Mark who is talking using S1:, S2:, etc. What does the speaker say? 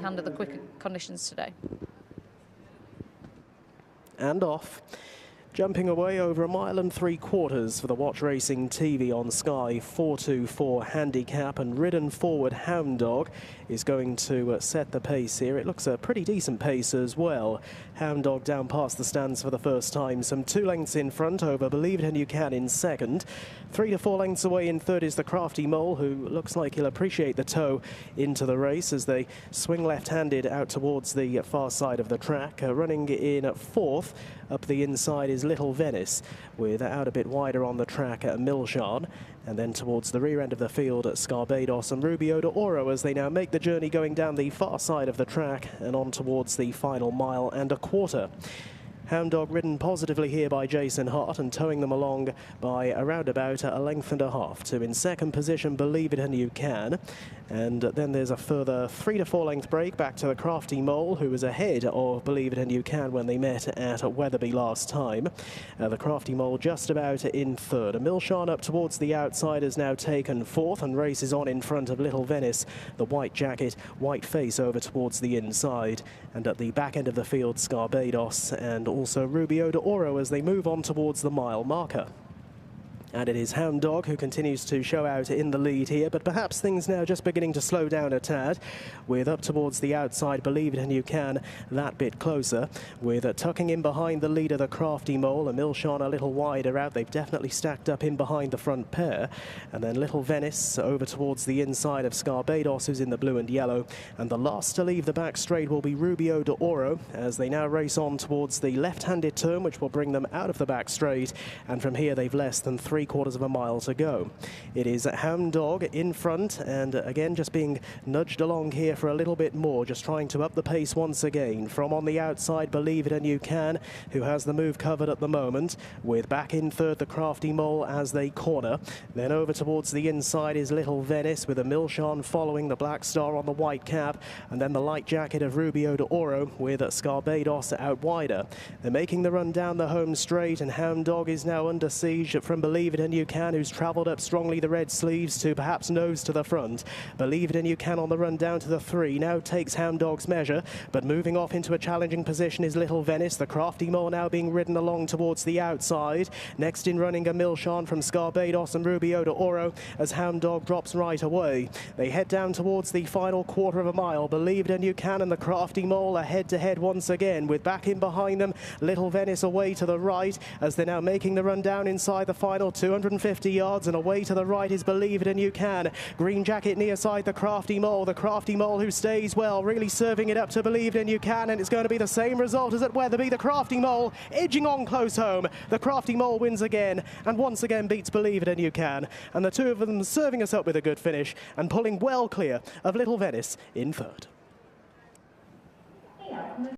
S1: handle the quicker conditions today.
S2: And off. Jumping away over 1.75 miles for the Watch Racing TV on Sky, 424 Handicap, and ridden forward Hound Dog is going to set the pace here. It looks a pretty decent pace as well. Hound Dog down past the stands for the first time, some 2 lengths in front over Believe It and You Can in second. 3 to 4 lengths away in third is the Crafty Mole, who looks like he'll appreciate the toe into the race as they swing left-handed out towards the far side of the track. Running in fourth up the inside is Little Venice, with out a bit wider on the track at Milshard, and then towards the rear end of the field at Scarbados and Rubio de Oro as they now make the journey going down the far side of the track and on towards the final 1.25 miles. Hound Dog ridden positively here by Jason Hart and towing them along by around about a length and a half to in second position Believe It and You Can. And then there's a further 3 to 4 length break back to the Crafty Mole, who was ahead of Believe It and You Can when they met at Wetherby last time. The Crafty Mole just about in third. Milshan up towards the outside has now taken fourth and races on in front of Little Venice, the white jacket, white face over towards the inside. And at the back end of the field, Scarbados and also Rubio de Oro as they move on towards the mile marker. And it is Hound Dog who continues to show out in the lead here, but perhaps things now just beginning to slow down a tad, with up towards the outside Believe It and You Can that bit closer, with tucking in behind the leader the Crafty Mole, and Milshan a little wider out. They've definitely stacked up in behind the front pair, and then Little Venice over towards the inside of Scarbados, who's in the blue and yellow, and the last to leave the back straight will be Rubio de Oro as they now race on towards the left-handed turn, which will bring them out of the back straight, and from here they've less than 3/4 of a mile to go. It is Hound Dog in front, and again just being nudged along here for a little bit more, just trying to up the pace once again. From on the outside Believe It and You Can, who has the move covered at the moment, with back in third the Crafty Mole as they corner. Then over towards the inside is Little Venice, with a Milshan following, the Black Star on the white cap, and then the light jacket of Rubio de Oro with Scarbados out wider. They're making the run down the home straight, and Hound Dog is now under siege from Believe It and You Can, who's travelled up strongly the red sleeves to perhaps nose to the front. Believe It and You Can on the run down to the 3, now takes Hound Dog's measure, but moving off into a challenging position is Little Venice. The Crafty Mole now being ridden along towards the outside. Next in running a Milshan from Scarbados and Rubio de Oro as Hound Dog drops right away. They head down towards the final 1/4 mile. Believe It and You Can and the Crafty Mole are head-to-head once again, with back in behind them Little Venice away to the right as they're now making the run down inside the final 250 yards, and away to the right is Believe It and You Can. Green jacket near side the Crafty Mole who stays well, really serving it up to Believe It and You Can, and it's going to be the same result as at Wetherby. The Crafty Mole edging on close home. The Crafty Mole wins again and once again beats Believe It and You Can, and the two of them serving us up with a good finish and pulling well clear of Little Venice in third.